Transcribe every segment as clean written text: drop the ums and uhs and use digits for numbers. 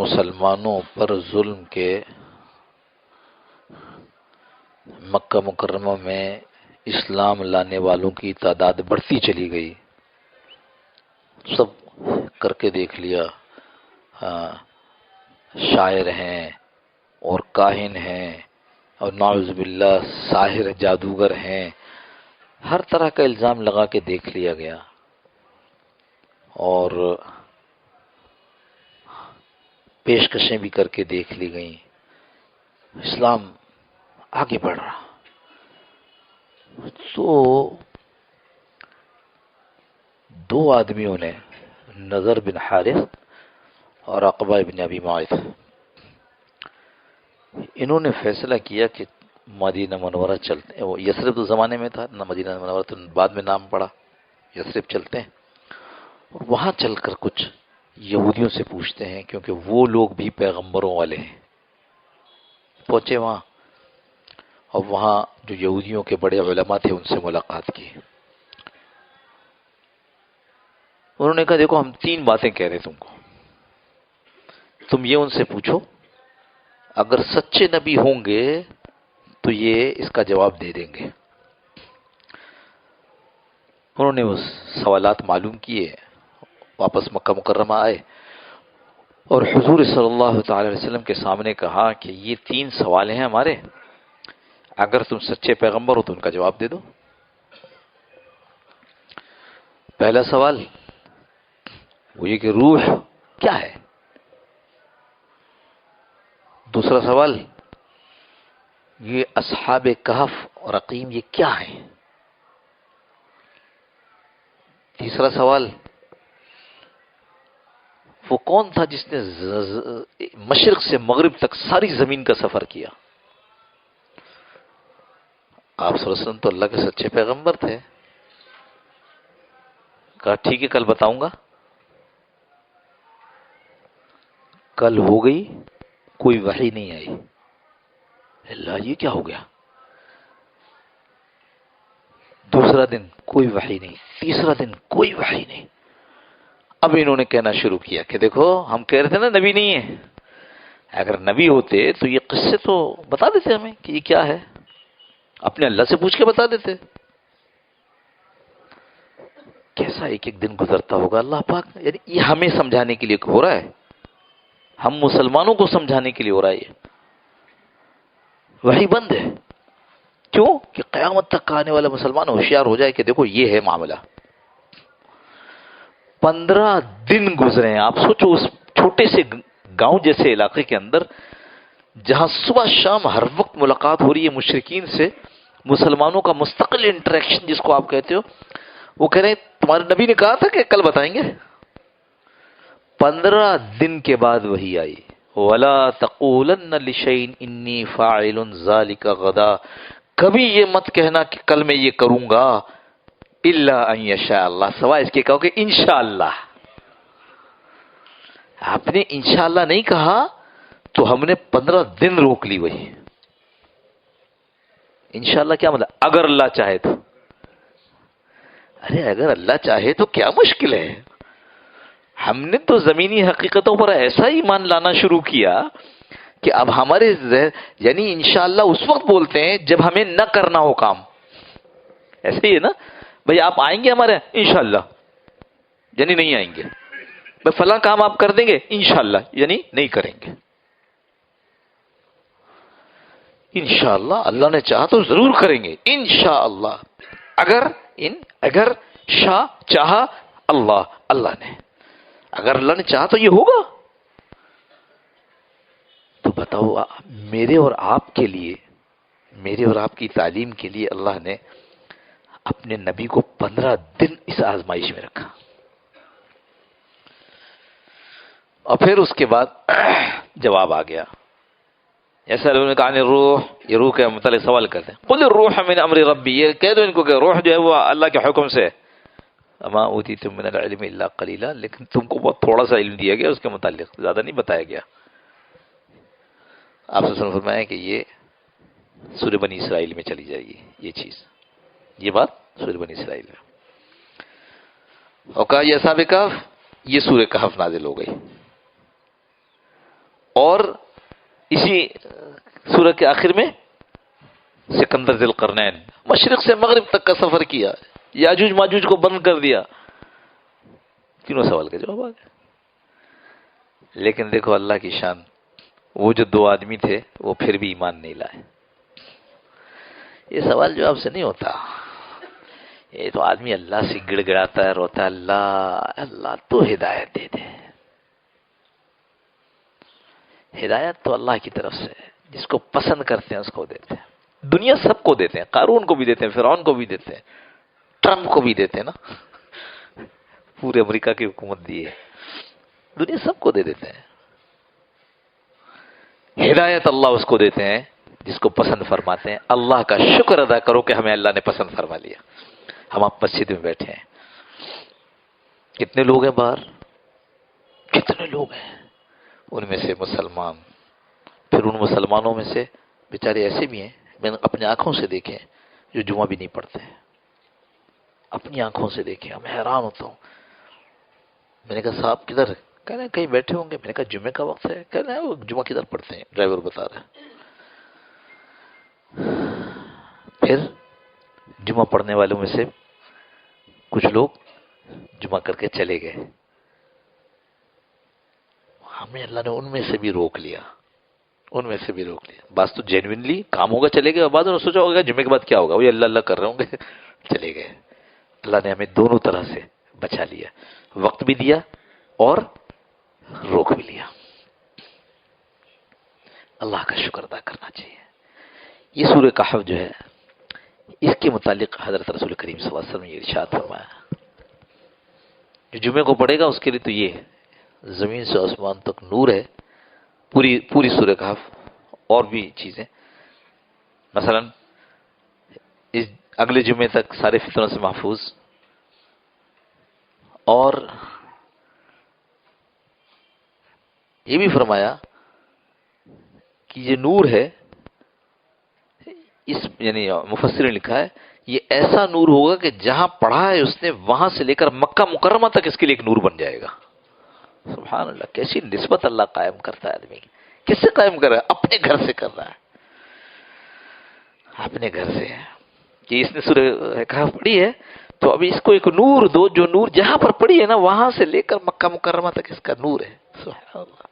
مسلمانوں پر ظلم کے مکہ مکرمہ میں اسلام لانے والوں کی تعداد بڑھتی چلی گئی. سب کر کے دیکھ لیا، شاعر ہیں اور کاہن ہیں اور نعوذ باللہ ساحر جادوگر ہیں، ہر طرح کا الزام لگا کے دیکھ لیا گیا اور پیشکشیں بھی کر کے دیکھ لی گئیں. اسلام آگے بڑھ رہا تو دو آدمیوں نے، نضر بن حارث اور عقبہ بن ابی معیط، انہوں نے فیصلہ کیا کہ مدینہ منورہ چلتے ہیں. وہ یثرب تو زمانے میں تھا نہ، مدینہ منورہ تو بعد میں نام پڑا. یثرب چلتے ہیں اور وہاں چل کر کچھ یہودیوں سے پوچھتے ہیں، کیونکہ وہ لوگ بھی پیغمبروں والے ہیں. پہنچے وہاں اور وہاں جو یہودیوں کے بڑے علماء تھے ان سے ملاقات کی. انہوں نے کہا دیکھو ہم 3 باتیں کہہ رہے تم کو، تم یہ ان سے پوچھو، اگر سچے نبی ہوں گے تو یہ اس کا جواب دے دیں گے. انہوں نے وہ سوالات معلوم کیے، واپس مکہ مکرمہ آئے اور حضور صلی اللہ تعالی علیہ وسلم کے سامنے کہا کہ یہ 3 سوال ہیں ہمارے، اگر تم سچے پیغمبر ہو تو ان کا جواب دے دو. پہلا سوال وہ یہ کہ روح کیا ہے؟ دوسرا سوال یہ اصحاب کہف اور رقیم یہ کیا ہیں؟ تیسرا سوال وہ کون تھا جس نے مشرق سے مغرب تک ساری زمین کا سفر کیا؟ آپ صلی اللہ علیہ وسلم تو اللہ کے سچے پیغمبر تھے. کہا ٹھیک ہے کل بتاؤں گا. کل ہو گئی، کوئی وحی نہیں آئی. اللہ یہ کیا ہو گیا؟ دوسرا دن کوئی وحی نہیں، تیسرا دن کوئی وحی نہیں. اب انہوں نے کہنا شروع کیا کہ دیکھو ہم کہہ رہے تھے نا نبی نہیں ہے، اگر نبی ہوتے تو یہ قصے تو بتا دیتے ہمیں کہ یہ کیا ہے، اپنے اللہ سے پوچھ کے بتا دیتے. کیسا ایک ایک دن گزرتا ہوگا اللہ پاک، یعنی یہ ہمیں سمجھانے کے لیے ہو رہا ہے، ہم مسلمانوں کو سمجھانے کے لیے ہو رہا ہے. یہ وحی بند ہے. کیوں؟ کہ قیامت تک کا آنے والا مسلمان ہوشیار ہو جائے کہ دیکھو یہ ہے معاملہ. 15 دن گزرے ہیں. آپ سوچو اس چھوٹے سے گاؤں جیسے علاقے کے اندر جہاں صبح شام ہر وقت ملاقات ہو رہی ہے مشرکین سے، مسلمانوں کا مستقل انٹریکشن جس کو آپ کہتے ہو، وہ کہہ رہے ہیں تمہارے نبی نے کہا تھا کہ کل بتائیں گے. 15 دن کے بعد وہی آئی. وَلَا تَقُولَنَّ لِشَيْءٍ إِنِّي فَاعِلٌ ذَلِكَ غَدًا، کبھی یہ مت کہنا کہ کل میں یہ کروں گا، الا ان یشاء اللہ، سوائے اس کے کہو کہ انشاءاللہ. آپ نے انشاءاللہ نہیں کہا تو ہم نے 15 دن روک لی. وہی انشاءاللہ کیا مطلب؟ اگر اللہ چاہے تو. ارے اگر اللہ چاہے تو کیا مشکل ہے؟ ہم نے تو زمینی حقیقتوں پر ایسا ایمان لانا شروع کیا کہ اب ہمارے یعنی انشاءاللہ اس وقت بولتے ہیں جب ہمیں نہ کرنا ہو کام. ایسے ہی ہے نا بھئی، آپ آئیں گے ہمارے انشاءاللہ یعنی نہیں آئیں گے. بھئی فلاں کام آپ کر دیں گے انشاءاللہ یعنی نہیں کریں گے. انشاءاللہ اللہ نے چاہا تو ضرور کریں گے انشاءاللہ. اگر شاء چاہا اللہ نے، اگر اللہ نے چاہا تو یہ ہوگا. تو بتاؤ میرے اور آپ کے لیے، میرے اور آپ کی تعلیم کے لیے اللہ نے اپنے نبی کو 15 دن اس آزمائش میں رکھا. اور پھر اس کے بعد جواب آ گیا. ایسا لوگوں نے کہا روح، یہ روح کے متعلق سوال کرتے ہیں. قل الروح من امر ربی، یہ کہہ دو ان کو کہ روح جو ہے وہ اللہ کے حکم سے. اما اوتیتم من العلم الا قلیلا، لیکن تم کو بہت تھوڑا سا علم دیا گیا اس کے متعلق، زیادہ نہیں بتایا گیا. آپ سے فرمایا کہ یہ سورہ بنی اسرائیل میں چلی جائے گی یہ چیز، یہ بات سورہ بنی اسرائیل میں. اور کہا یہ اصحاب کہف، یہ سورہ کہف نازل ہو گئی. اور اسی سورہ کے آخر میں سکندر ذی القرنین، مشرق سے مغرب تک کا سفر کیا، یاجوج ماجوج کو بند کر دیا. تینوں سوال کا جواب آ گیا. لیکن دیکھو اللہ کی شان، وہ جو دو آدمی تھے وہ پھر بھی ایمان نہیں لائے. یہ سوال جواب سے نہیں ہوتا. یہ تو آدمی اللہ سے گڑ گڑاتا ہے، روتا ہے، اللہ اللہ تو ہدایت دے دے. ہدایت تو اللہ کی طرف سے ہے، جس کو پسند کرتے ہیں اس کو دیتے ہیں. دنیا سب کو دیتے ہیں، قارون کو بھی دیتے ہیں، فرعون کو بھی دیتے ہیں، ٹرمپ کو بھی دیتے ہیں نا، پورے امریکہ کی حکومت دی ہے. دنیا سب کو دے دیتے ہیں. ہدایت اللہ اس کو دیتے ہیں جس کو پسند فرماتے ہیں. اللہ کا شکر ادا کرو کہ ہمیں اللہ نے پسند فرما لیا. ہم آپ مسجد میں بیٹھے ہیں، کتنے لوگ ہیں باہر، کتنے لوگ ہیں، ان میں سے مسلمان، پھر ان مسلمانوں میں سے بیچارے ایسے بھی ہیں میں نے اپنی آنکھوں سے دیکھے جو جمعہ بھی نہیں پڑھتے ہیں. اپنی آنکھوں سے دیکھے، میں حیران ہوتا ہوں. میں نے کہا صاحب کدھر؟ کہنا کہیں بیٹھے ہوں گے. میں نے کہا جمعے کا وقت ہے. کہنا ہے وہ جمعہ کدھر پڑھتے ہیں، ڈرائیور بتا رہا ہے. پھر جمعہ پڑھنے والوں میں سے کچھ لوگ جمعہ کر کے چلے گئے. ہمیں اللہ نے ان میں سے بھی روک لیا، ان میں سے بھی روک لیا. بس تو جینوینلی کام ہوگا چلے گئے، اور بعد انہوں نے سوچا ہوگا جمعے کے بعد کیا ہوگا، وہی اللہ اللہ کر رہے ہوں گے، چلے گئے. اللہ نے ہمیں دونوں طرح سے بچا لیا، وقت بھی دیا اور روک بھی لیا. اللہ کا شکر ادا کرنا چاہیے. یہ سورہ کہف جو ہے، اس کے متعلق حضرت رسول کریم صلی اللہ علیہ وسلم نے ارشاد فرمایا، جو جمعے کو پڑھے گا اس کے لیے تو یہ زمین سے آسمان تک نور ہے. پوری سورہ کہف اور بھی چیزیں، مثلا اس اگلے جمعے تک سارے فتنوں سے محفوظ. اور یہ بھی فرمایا کہ یہ نور ہے، اس یعنی مفسر نے لکھا ہے یہ ایسا نور ہوگا کہ جہاں پڑھا ہے اس نے وہاں سے لے کر مکہ مکرمہ تک اس کے لیے ایک نور بن جائے گا. سبحان اللہ، کیسی نسبت اللہ قائم کرتا ہے آدمی کی. کس سے قائم کر رہا ہے؟ اپنے گھر سے کر رہا ہے، اپنے گھر سے. کہ اس نے سورہ کہف پڑھی ہے تو ابھی اس کو ایک نور دو، جو نور جہاں پر پڑھی ہے نا وہاں سے لے کر مکہ مکرمہ تک اس کا نور ہے. سبحان اللہ.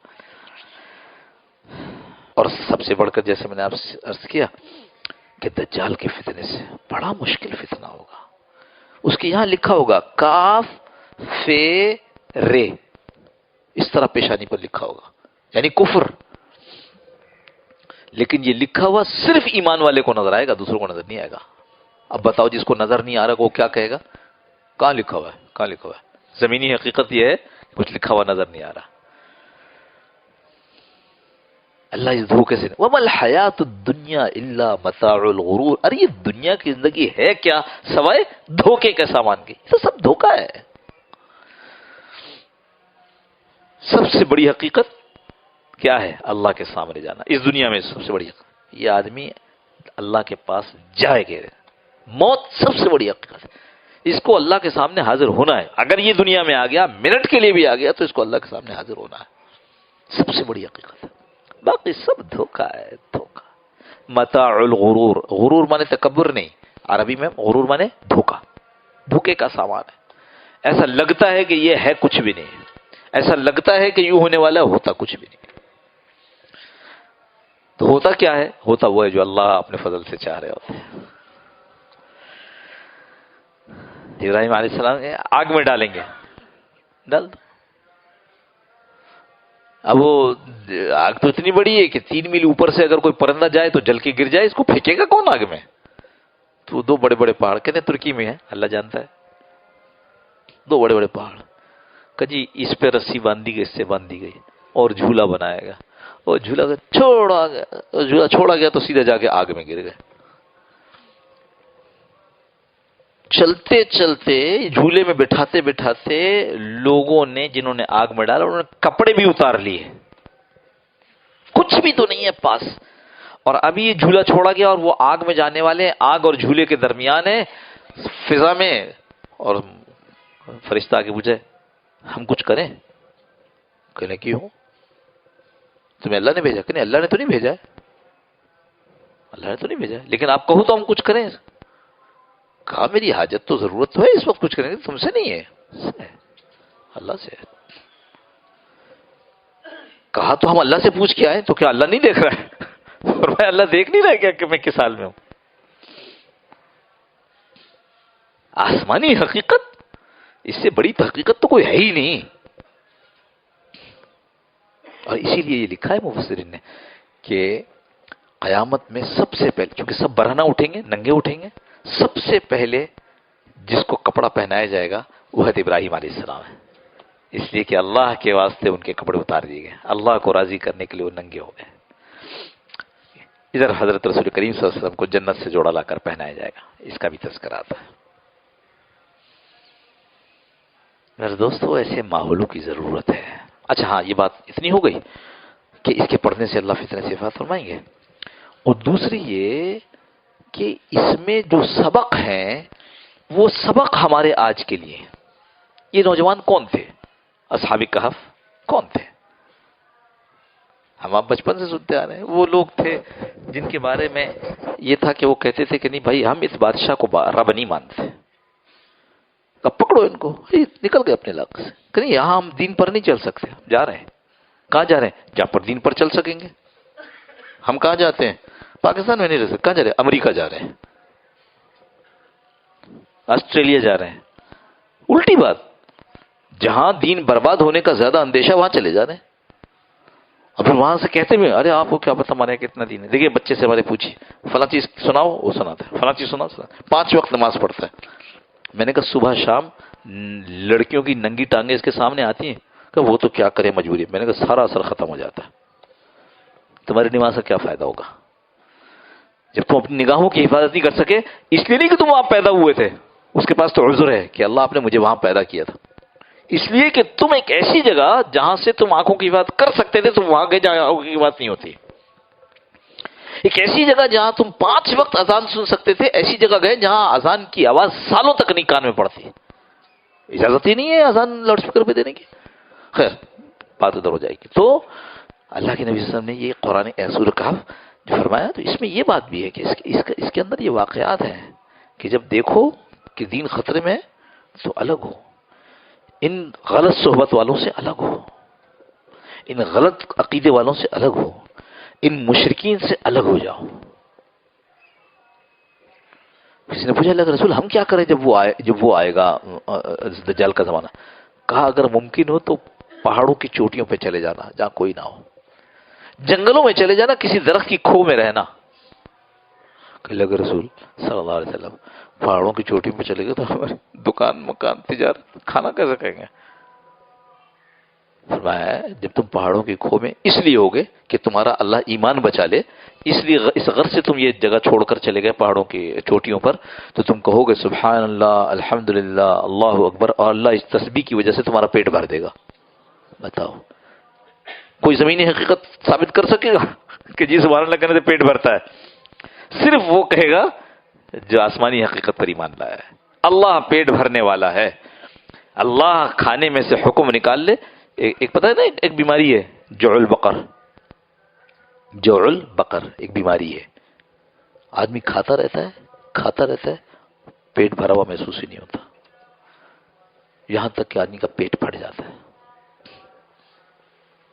اور سب سے بڑھ کر جیسے میں نے آپ سے عرض کیا کہ دجال کے فتنے سے بڑا مشکل فتنہ ہوگا. اس کے یہاں لکھا ہوگا کاف فے رے، اس طرح پیشانی پر لکھا ہوگا، یعنی کفر. لیکن یہ لکھا ہوا صرف ایمان والے کو نظر آئے گا، دوسروں کو نظر نہیں آئے گا. اب بتاؤ جس کو نظر نہیں آ رہا وہ کیا کہے گا؟ کہاں لکھا ہوا ہے، کہاں لکھا ہوا ہے؟ زمینی حقیقت یہ ہے کہ کچھ لکھا ہوا نظر نہیں آ رہا. اللہ اس دھوکے سے وَمَا الْحَيَاةُ الدُّنْيَا إِلَّا مَتَاعُ الْغُرُورِ. ارے یہ دنیا کی زندگی ہے کیا سوائے دھوکے کے سامان کی؟ یہ سب دھوکا ہے. سب سے بڑی حقیقت کیا ہے؟ اللہ کے سامنے جانا. اس دنیا میں سب سے بڑی حقیقت یہ آدمی اللہ کے پاس جائے گا. موت سب سے بڑی حقیقت ہے. اس کو اللہ کے سامنے حاضر ہونا ہے. اگر یہ دنیا میں آ گیا، منٹ کے لیے بھی آ گیا، تو اس کو اللہ کے سامنے حاضر ہونا ہے. سب سے بڑی حقیقت ہے. باقی سب دھوکا ہے، دھوکا. متاع الغرور، غرور مانے تکبر نہیں، عربی میں غرور مانے دھوکا، دھوکے کا سامان ہے. ایسا لگتا ہے کہ یہ ہے کچھ بھی نہیں، ایسا لگتا ہے کہ یوں ہونے والا ہوتا کچھ بھی نہیں. تو ہوتا کیا ہے؟ ہوتا وہ ہے جو اللہ اپنے فضل سے چاہ رہے ہوتے ہیں. ابراہیم علیہ السلام آگ میں ڈالیں گے، ڈال دو. اب وہ آگ تو اتنی بڑی ہے کہ 3 میل اوپر سے اگر کوئی پرندہ جائے تو جل کے گر جائے. اس کو پھینکے گا کون آگ میں؟ تو 2 بڑے بڑے پہاڑ کہتے ہیں ترکی میں ہے، اللہ جانتا ہے. 2 بڑے بڑے پہاڑ کہ جی اس پہ رسی باندھی گئی، اس سے باندھی گئی، اور جھولا بنایا گیا. اور جھولا چھوڑا گیا تو سیدھا جا کے آگ میں گر گئے. چلتے چلتے جھولے میں بٹھاتے بٹھاتے لوگوں نے جنہوں نے آگ میں ڈالا انہوں نے کپڑے بھی اتار لیے، کچھ بھی تو نہیں ہے پاس. اور ابھی یہ جھولا چھوڑا گیا اور وہ آگ میں جانے والے ہیں، آگ اور جھولے کے درمیان ہے فضا میں. اور فرشتہ آگے پوچھے ہم کچھ کریں؟ کہنے کیوں؟ تمہیں اللہ نے بھیجا کہ نہیں؟ اللہ نے تو نہیں بھیجا ہے، اللہ نے تو نہیں بھیجا ہے، لیکن آپ کہو تو ہم کچھ کریں. کہا میری حاجت تو ضرورت تو ہے اس وقت کچھ کریں گے، تم سے نہیں ہے، اللہ سے ہے. کہا تو ہم اللہ سے پوچھ کے آئے، تو کیا اللہ نہیں دیکھ رہا ہے؟ فرمایا اللہ دیکھ نہیں رہا ہے کیا کہ میں کس حال میں ہوں؟ آسمانی حقیقت، اس سے بڑی حقیقت تو کوئی ہے ہی نہیں. اور اسی لیے یہ لکھا ہے مفسرین نے کہ قیامت میں سب سے پہلے، کیونکہ سب برہنہ اٹھیں گے، ننگے اٹھیں گے، سب سے پہلے جس کو کپڑا پہنایا جائے گا وہ حضرت ابراہیم علیہ السلام ہے. اس لیے کہ اللہ کے واسطے ان کے کپڑے اتار دیے گئے، اللہ کو راضی کرنے کے لیے وہ ننگے ہو گئے. ادھر حضرت رسول کریم صلی اللہ علیہ وسلم کو جنت سے جوڑا لا کر پہنایا جائے گا، اس کا بھی تذکرہ آتا ہے. میرے دوستو ایسے ماحولوں کی ضرورت ہے. اچھا ہاں، یہ بات اتنی ہو گئی کہ اس کے پڑھنے سے اللہ فتنہ سے حفاظت فرمائیں گے. اور دوسری یہ کہ اس میں جو سبق ہیں وہ سبق ہمارے آج کے لیے. یہ نوجوان کون تھے؟ اصحاب کہف کون تھے؟ ہم آپ بچپن سے سنتے آ رہے ہیں. وہ لوگ تھے جن کے بارے میں یہ تھا کہ وہ کہتے تھے کہ نہیں بھائی ہم اس بادشاہ کو رب نہیں مانتے، اب پکڑو ان کو. نکل گئے اپنے علاقے سے کہ نہیں یہاں ہم دین پر نہیں چل سکتے، جا رہے ہیں. کہاں جا رہے ہیں؟ جہاں پر دین پر چل سکیں گے. ہم کہاں جاتے ہیں؟ پاکستان میں نہیں رہ سکتے. کہاں جا رہے ہیں؟ امریکہ جا رہے ہیں، آسٹریلیا جا رہے ہیں. الٹی بات، جہاں دین برباد ہونے کا زیادہ اندیشہ وہاں چلے جا رہے ہیں. اب وہاں سے کہتے بھی ارے آپ کو کیا پتا ہمارے کتنا دین ہے. دیکھیے بچے سے ہمارے پوچھی فلاں چیز سناؤ، وہ سناتا ہے. فلاں چیز سنا 5 وقت نماز پڑھتا ہے. میں نے کہا صبح شام لڑکیوں کی ننگی ٹانگیں اس کے سامنے آتی ہیں کہ وہ تو کیا کرے مجبوری. میں نے کہا سارا اثر ختم ہو جاتا ہے. تمہاری نماز کا کیا فائدہ ہوگا جب تم اپنی نگاہوں کی حفاظت نہیں کر سکے؟ اس لیے نہیں کہ تم وہاں پیدا ہوئے تھے، اس کے پاس تو عذر ہے کہ اللہ آپ نے مجھے وہاں پیدا کیا تھا. اس لیے کہ تم ایک ایسی جگہ جہاں سے تم آنکھوں کی حفاظت کر سکتے تھے، تم وہاں گئے جہاں آنکھوں کی حفاظت نہیں ہوتی. ایک ایسی جگہ جہاں تم 5 وقت اذان سن سکتے تھے، ایسی جگہ گئے جہاں اذان کی آواز سالوں تک نہیں کان میں پڑتی. اجازت ہی نہیں ہے اذان لاؤڈ اسپیکر پہ دینے کی. خیر بات ادھر ہو جائے گی. تو اللہ کے نبی صلی اللہ علیہ وسلم نے یہ قرآن سورۃ کہف جو فرمایا، تو اس میں یہ بات بھی ہے کہ اس کے اندر یہ واقعات ہیں کہ جب دیکھو کہ دین خطرے میں ہے تو الگ ہو، ان غلط صحبت والوں سے الگ ہو، ان غلط عقیدے والوں سے الگ ہو، ان مشرکین سے الگ ہو جاؤ. کسی نے پوچھا اللہ کے رسول ہم کیا کریں جب وہ آئے گا دجال کا زمانہ؟ کہا اگر ممکن ہو تو پہاڑوں کی چوٹیوں پہ چلے جانا جہاں کوئی نہ ہو، جنگلوں میں چلے جانا، کسی درخت کی کھو میں رہنا. کہ اللہ کے رسول صلی اللہ علیہ وسلم پہاڑوں کی چوٹی پہ چلے گئے تو ہماری دکان مکان تجارت کھانا کیسے کہیں گے؟ فرمایا جب تم پہاڑوں کی کھو میں اس لیے ہوگے کہ تمہارا اللہ ایمان بچا لے، اس لیے اس غرض سے تم یہ جگہ چھوڑ کر چلے گئے پہاڑوں کی چوٹیوں پر، تو تم کہو گے سبحان اللہ الحمدللہ اللہ اکبر، اور اللہ اس تسبیح کی وجہ سے تمہارا پیٹ بھر دے گا. بتاؤ کوئی زمینی حقیقت ثابت کر سکے گا کہ جی سبحان اللہ کہنے سے پیٹ بھرتا ہے؟ صرف وہ کہے گا جو آسمانی حقیقت پر ایمان لایا ہے. اللہ پیٹ بھرنے والا ہے. اللہ کھانے میں سے حکم نکال لے. ایک پتہ ہے نا ایک بیماری ہے جوع البقر، جوع البقر ایک بیماری ہے. آدمی کھاتا رہتا ہے پیٹ بھرا ہوا محسوس ہی نہیں ہوتا، یہاں تک کہ آدمی کا پیٹ پھٹ جاتا ہے.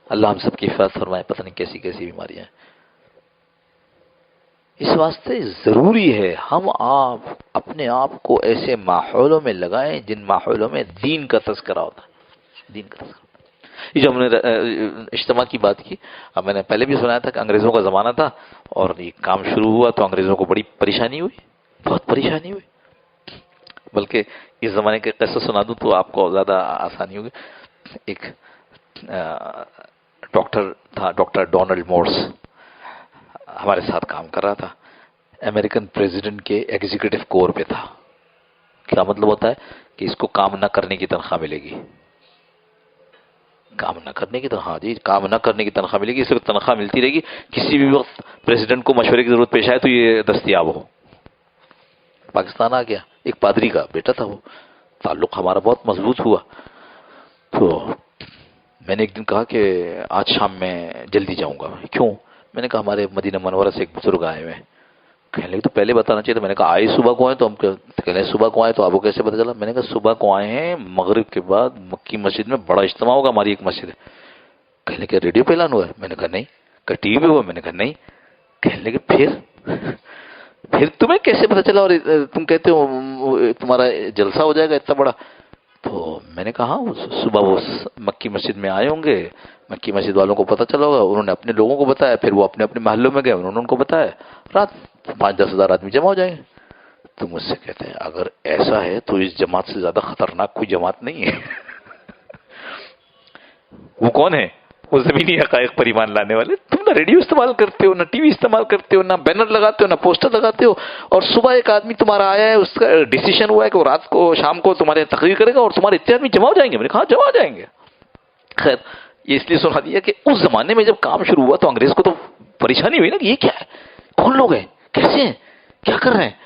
اللہ ہم سب کی حفاظت فرمائے. پتہ نہیں کیسی کیسی بیماریاں ہیں. اس واسطے ضروری ہے ہم آپ اپنے آپ کو ایسے ماحولوں میں لگائیں جن ماحولوں میں دین کا تذکرہ ہوتا ہے. دین کا تذکرہ. یہ جو ہم نے اجتماع کی بات کی، اب میں نے پہلے بھی سنایا تھا کہ انگریزوں کا زمانہ تھا اور یہ کام شروع ہوا تو انگریزوں کو بڑی پریشانی ہوئی، بہت پریشانی ہوئی. بلکہ اس زمانے کے قصے سنا دوں تو آپ کو زیادہ آسانی ہوگی. ایک ڈاکٹر تھا، ڈاکٹر ڈونلڈ مورس، ہمارے ساتھ کام کر رہا تھا. امریکن پریزیڈنٹ کے ایگزیکٹو کور پہ تھا. کیا مطلب ہوتا ہے کہ اس کو کام نہ کرنے کی تنخواہ ملے گی. کام نہ کرنے کی تنخواہ، جی کام نہ کرنے کی تنخواہ ملے گی، صرف تنخواہ ملتی رہے گی. کسی بھی وقت پریزیڈنٹ کو مشورے کی ضرورت پیش آئے تو یہ دستیاب ہو. پاکستان آ گیا. ایک پادری کا بیٹا تھا، وہ تعلق ہمارا بہت مضبوط ہوا. تو میں نے ایک دن کہا کہ آج شام میں جلدی جاؤں گا. کیوں؟ میں نے کہا ہمارے مدینہ منورہ سے ایک بزرگ آئے ہوئے ہیں. کہنے لگے تو پہلے بتانا چاہیے. تو میں نے کہا آئے صبح کو آئے تو ہم کہنے صبح کو آئے تو آپ کو کیسے پتا چلا؟ میں نے کہا صبح کو آئے ہیں، مغرب کے بعد مکی مسجد میں بڑا اجتماع ہوگا، ہماری ایک مسجد ہے. کہنے لگے ریڈیو پہ اعلان ہوا ہے؟ میں نے کہا نہیں. کہ ٹی وی پہ ہوا؟ میں نے کہا نہیں. کہنے لگے پھر تمہیں کیسے پتا چلا اور تم کہتے ہو تمہارا جلسہ ہو جائے گا اتنا بڑا؟ تو میں نے کہا صبح وہ مکی مسجد میں آئے ہوں گے، مکی مسجد والوں کو پتہ چلا ہوگا، انہوں نے اپنے لوگوں کو بتایا، پھر وہ اپنے اپنے محلوں میں گئے، انہوں نے ان کو بتایا، رات 5-10 ہزار آدمی جمع ہو جائیں گے. تو مجھ سے کہتے ہیں اگر ایسا ہے تو اس جماعت سے زیادہ خطرناک کوئی جماعت نہیں ہے. وہ کون ہے؟ وہ زمینی حقائق پر ایمان لانے والے. تم نہ ریڈیو استعمال کرتے ہو، نہ ٹی وی استعمال کرتے ہو، نہ بینر لگاتے ہو، نہ پوسٹر لگاتے ہو، اور صبح ایک آدمی تمہارا آیا ہے، اس کا ڈیسیشن ہوا ہے کہ وہ رات کو شام کو تمہارے تقریر کرے گا اور تمہارے اتنے آدمی جمع ہو جائیں گے. میں نے کہا جمع ہو جائیں گے. خیر یہ اس لیے سنا دیا کہ اس زمانے میں جب کام شروع ہوا تو انگریز کو تو پریشانی ہوئی نا کہ یہ کیا ہے، کون لوگ ہیں، کیسے ہیں، کیا کر رہے ہیں.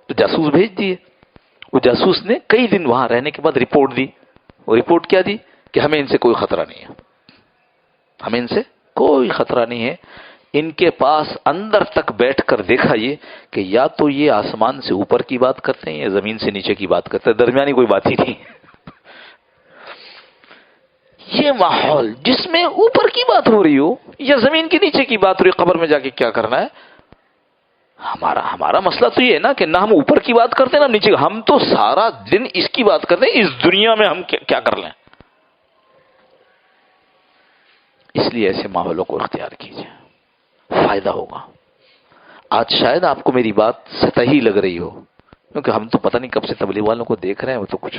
تو جاسوس بھیج دیے. وہ جاسوس نے کئی دن وہاں رہنے کے بعد رپورٹ دی. وہ رپورٹ کیا دی؟ کہ ہمیں ان سے کوئی خطرہ نہیں ہے، ہمیں ان سے کوئی خطرہ نہیں ہے. ان کے پاس اندر تک بیٹھ کر دیکھا یہ کہ یا تو یہ آسمان سے اوپر کی بات کرتے ہیں یا زمین سے نیچے کی بات کرتے ہیں، درمیانی کوئی بات ہی نہیں. یہ ماحول جس میں اوپر کی بات ہو رہی ہو یا زمین کے نیچے کی بات ہو رہی، قبر میں جا کے کیا کرنا ہے؟ ہمارا مسئلہ تو یہ ہے نا کہ نہ ہم اوپر کی بات کرتے ہیں نہ نیچے. ہم تو سارا دن اس کی بات کرتے ہیں، اس دنیا میں ہم کیا کر لیں. اس لیے ایسے ماحولوں کو اختیار کیجیے، فائدہ ہوگا. آج شاید آپ کو میری بات سطحی لگ رہی ہو، کیونکہ ہم تو پتہ نہیں کب سے تبلیغ والوں کو دیکھ رہے ہیں. وہ تو کچھ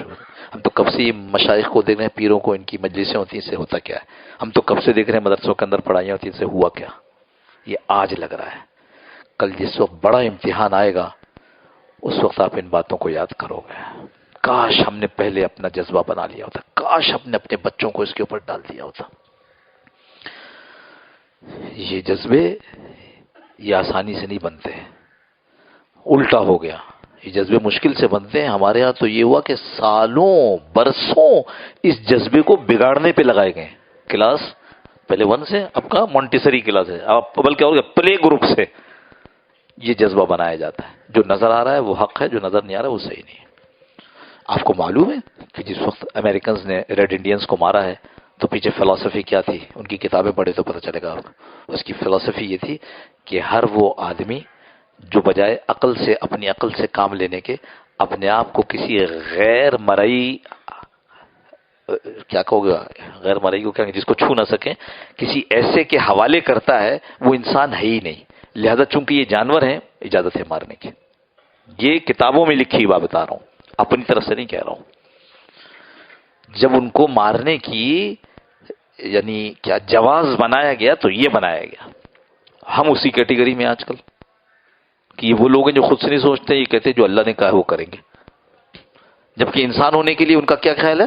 ہم تو کب سے یہ مشائخ کو دیکھ رہے ہیں، پیروں کو، ان کی مجلسیں ہوتی ہیں، اس سے ہوتا کیا ہے. ہم تو کب سے دیکھ رہے ہیں مدرسوں کے اندر پڑھائیاں ہوتی ہیں، اس سے ہوا کیا. یہ آج لگ رہا ہے. کل جس وقت بڑا امتحان آئے گا اس وقت آپ ان باتوں کو یاد کرو گے. کاش ہم نے پہلے اپنا جذبہ بنا لیا ہوتا، کاش ہم نے اپنے بچوں کو اس کے اوپر ڈال دیا ہوتا. یہ جذبے یہ آسانی سے نہیں بنتے، الٹا ہو گیا. یہ جذبے مشکل سے بنتے ہیں. ہمارے ہاں تو یہ ہوا کہ سالوں برسوں اس جذبے کو بگاڑنے پہ لگائے گئے. کلاس پہلے 1 سے اب کا مونٹیسری کلاس ہے، اب بلکہ اور پلے گروپ سے یہ جذبہ بنایا جاتا ہے. جو نظر آ رہا ہے وہ حق ہے، جو نظر نہیں آ رہا ہے وہ صحیح نہیں ہے. آپ کو معلوم ہے کہ جس وقت امریکنز نے ریڈ انڈینز کو مارا ہے تو پیچھے فلسفی کیا تھی؟ ان کی کتابیں پڑھے تو پتہ چلے گا آپ کو. اس کی فلسفی یہ تھی کہ ہر وہ آدمی جو بجائے عقل سے، اپنی عقل سے کام لینے کے، اپنے آپ کو کسی غیر مرئی، کیا کہو گے، غیر مرئی کو کیا، جس کو چھو نہ سکیں، کسی ایسے کے حوالے کرتا ہے، وہ انسان ہے ہی نہیں. لہذا چونکہ یہ جانور ہیں، اجازت ہے مارنے کی. یہ کتابوں میں لکھی بات بتا رہا ہوں، اپنی طرف سے نہیں کہہ رہا ہوں. جب ان کو مارنے کی یعنی کیا جواز بنایا گیا تو یہ بنایا گیا. ہم اسی کیٹیگری میں آج کل کہ یہ وہ لوگ ہیں جو خود سے نہیں سوچتے، یہ کہتے ہیں جو اللہ نے کہا ہے وہ کریں گے. جبکہ انسان ہونے کے لیے ان کا کیا خیال ہے؟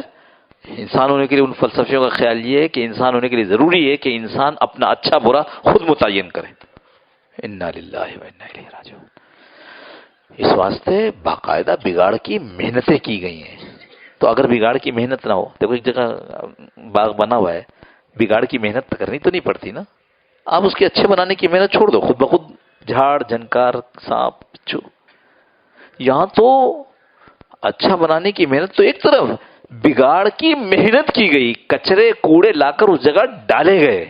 انسان ہونے کے لیے ان فلسفیوں کا خیال یہ ہے کہ انسان ہونے کے لیے ضروری ہے کہ انسان اپنا اچھا برا خود متعین کرے. انا للہ و انا الیہ راجعون. اس واسطے باقاعدہ بگاڑ کی محنتیں کی گئی ہیں. تو اگر بگاڑ کی محنت نہ ہو، دیکھو ایک جگہ باغ بنا ہوا ہے، بگاڑ کی محنت کرنی تو نہیں پڑتی نا. آپ اس کے اچھے بنانے کی محنت چھوڑ دو، خود بخود جھاڑ جھنکار سانپ بچھو. یہاں تو اچھا بنانے کی محنت تو ایک طرف، بگاڑ کی محنت کی گئی، کچرے کوڑے لا کر اس جگہ ڈالے گئے.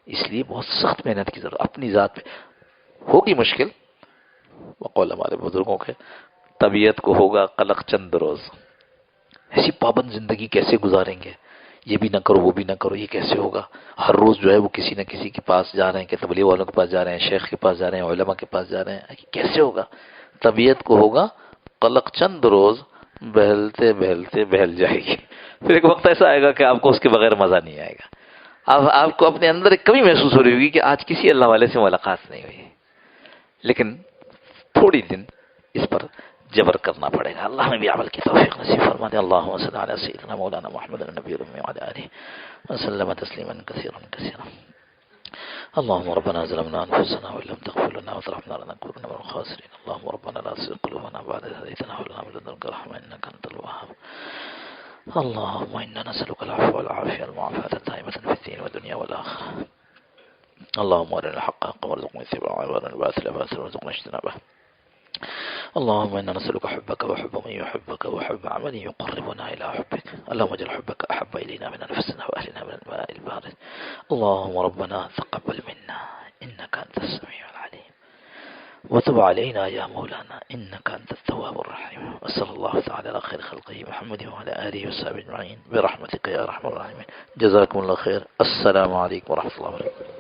اس لیے بہت سخت محنت کی ضرورت. اپنی ذات پہ ہوگی مشکل، وقول ہمارے بزرگوں کے، طبیعت کو ہوگا قلق چند روز. ایسی پابند زندگی کیسے گزاریں گے؟ یہ بھی نہ کرو وہ بھی نہ کرو، یہ کیسے ہوگا؟ ہر روز جو ہے وہ کسی نہ کسی کے پاس جا رہے ہیں، کہ تبلیغ والوں کے پاس جا رہے ہیں، شیخ کے پاس جا رہے ہیں، علماء کے پاس جا رہے ہیں. یہ کیسے ہوگا؟ طبیعت کو ہوگا قلق چند روز، بہلتے بہلتے بہل جائے گی. پھر ایک وقت ایسا آئے گا کہ آپ کو اس کے بغیر مزہ نہیں آئے گا. اب آپ کو اپنے اندر ایک کمی محسوس ہو رہی ہوگی کہ آج کسی اللہ والے سے ملاقات نہیں ہوئی، لیکن تھوڑی دن اس پر جبر کرنا پڑے گا. اللہ نے بھی عمل کی توفیق نصیب فرما دے. اللہم صلی علی سیدنا مولانا محمد النبی الامی وعلی آلہ وسلم تسلیما کثیرا کثیرا. اللهم ربنا ظلمنا انفسنا وان لم تغفر لنا وترحمنا لنكونن من الخاسرين. اللهم ربنا لا تزغ قلوبنا بعد إذ هديتنا وهب لنا من لدنك رحمة انك انت الوهاب. اللهم إنا نسألك العفو والعافية المعافاة الدائمة في الدين والدنيا والآخرة. اللهم أرنا الحق حقا وارزقنا اتباعه وأرنا الباطل باطلا وارزقنا اجتنابه. اللهم إنا نسألك حبك وحب من يحبك وحب عمل يقربنا إلى حبك. اللهم اجعل حبك أحب إلينا من أنفسنا وأهلنا من الماء البارد. اللهم ربنا تقبل منا إنك أنت السميع العليم وتب علينا يا مولانا إنك أنت التواب الرحيم. وصلى الله تعالى على خير خلقه محمد وعلى آله وصحبه أجمعين برحمتك يا أرحم الراحمين. جزاكم الله خير. السلام عليكم ورحمة الله وبركاته.